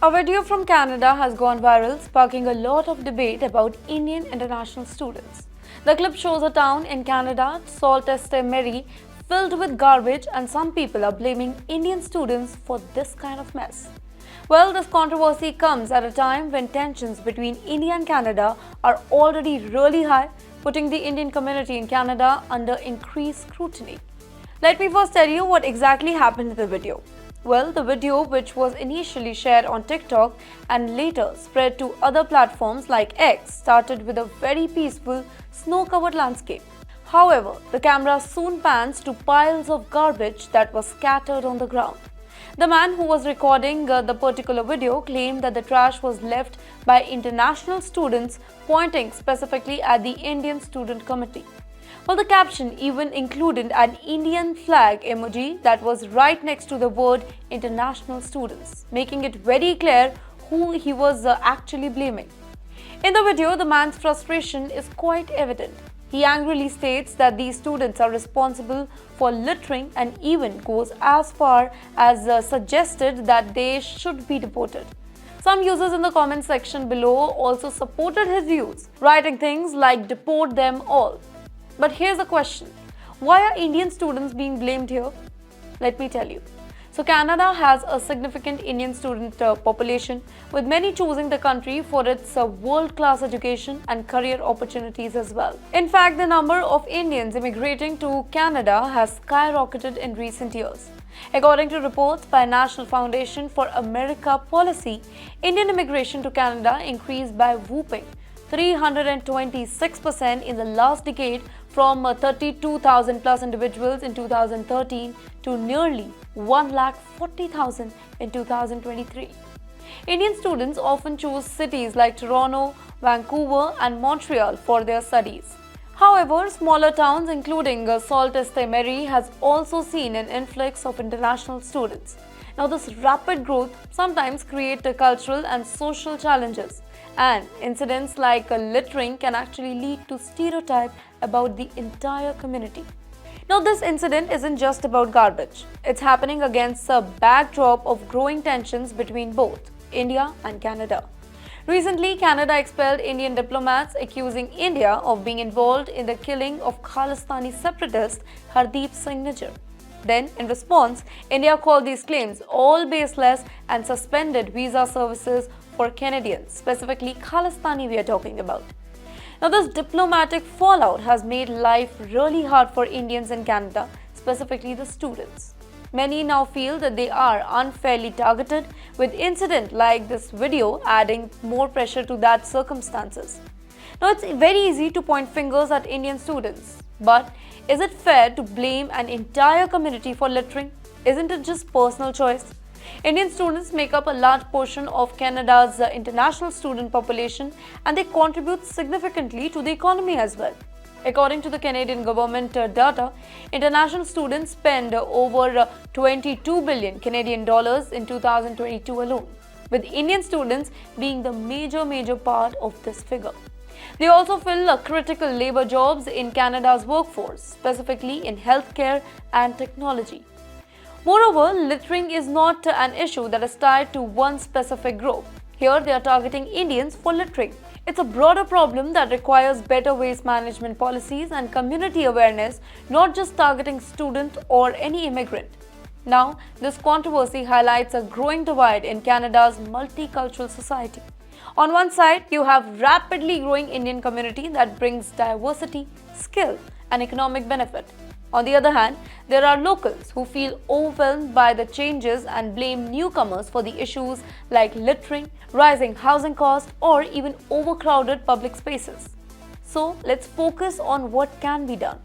A video from Canada has gone viral, sparking a lot of debate about Indian international students. The clip shows a town in Canada, Sault Ste, filled with garbage, and some people are blaming Indian students for this kind of mess. Well, this controversy comes at a time when tensions between India and Canada are already really high, putting the Indian community in Canada under increased scrutiny. Let me first tell you what exactly happened in the video. Well, the video, which was initially shared on TikTok and later spread to other platforms like X, started with a very peaceful, snow-covered landscape. However, the camera soon pans to piles of garbage that was scattered on the ground. The man who was recording the particular video claimed that the trash was left by international students, pointing specifically at the Indian Student Committee. Well, the caption even included an Indian flag emoji that was right next to the word international students, making it very clear who he was actually blaming. In the video, the man's frustration is quite evident. He angrily states that these students are responsible for littering and even goes as far as suggested that they should be deported. Some users in the comment section below also supported his views, writing things like "deport them all." But here's the question: why are Indian students being blamed here? Let me tell you. So Canada has a significant Indian student population, with many choosing the country for its world-class education and career opportunities as well. In fact, the number of Indians immigrating to Canada has skyrocketed in recent years. According to reports by National Foundation for America Policy, Indian immigration to Canada increased by whopping 326% in the last decade, from 32,000 plus individuals in 2013 to nearly 140,000 in 2023. Indian students often choose cities like Toronto, Vancouver, and Montreal for their studies. However, smaller towns including Sault Ste. has also seen an influx of international students. Now, this rapid growth sometimes creates cultural and social challenges, and incidents like littering can actually lead to stereotype about the entire community. Now, this incident isn't just about garbage. It's happening against a backdrop of growing tensions between both India and Canada. Recently, Canada expelled Indian diplomats accusing India of being involved in the killing of Khalistani separatist Hardeep Singh Nijjar. Then, in response, India called these claims all baseless and suspended visa services for Canadians, specifically Khalistani we are talking about. Now, this diplomatic fallout has made life really hard for Indians in Canada, specifically the students. Many now feel that they are unfairly targeted, with incidents like this video adding more pressure to that circumstances. Now, it's very easy to point fingers at Indian students, but is it fair to blame an entire community for littering? Isn't it just personal choice? Indian students make up a large portion of Canada's international student population, and they contribute significantly to the economy as well. According to the Canadian government data, international students spend over 22 billion Canadian dollars in 2022 alone, with Indian students being the major part of this figure. They also fill critical labor jobs in Canada's workforce, specifically in healthcare and technology. Moreover, littering is not an issue that is tied to one specific group. Here, they are targeting Indians for littering. It's a broader problem that requires better waste management policies and community awareness, not just targeting students or any immigrant. Now, this controversy highlights a growing divide in Canada's multicultural society. On one side, you have rapidly growing Indian community that brings diversity, skill, and economic benefit. On the other hand, there are locals who feel overwhelmed by the changes and blame newcomers for the issues like littering, rising housing costs, or even overcrowded public spaces. So, let's focus on what can be done.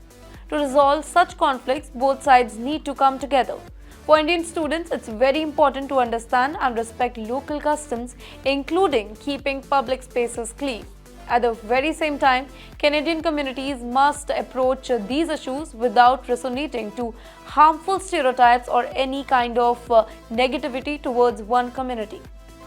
To resolve such conflicts, both sides need to come together. For Indian students, it's very important to understand and respect local customs, including keeping public spaces clean. At the very same time, Canadian communities must approach these issues without resonating to harmful stereotypes or any kind of negativity towards one community.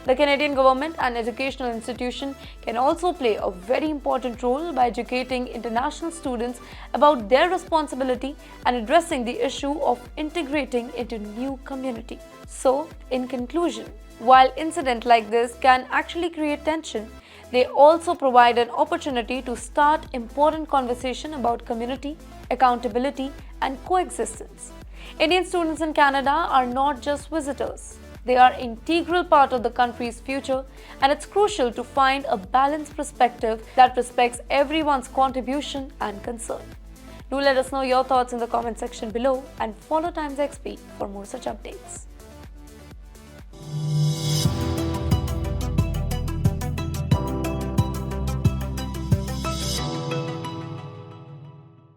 The Canadian government and educational institutions can also play a very important role by educating international students about their responsibility and addressing the issue of integrating into new community. So, in conclusion, While incidents like this can actually create tension, they also provide an opportunity to start important conversation about community, accountability, and coexistence. Indian students in Canada are not just visitors. They are an integral part of the country's future, and it's crucial to find a balanced perspective that respects everyone's contribution and concern. Do let us know your thoughts in the comment section below and follow TimesXP for more such updates.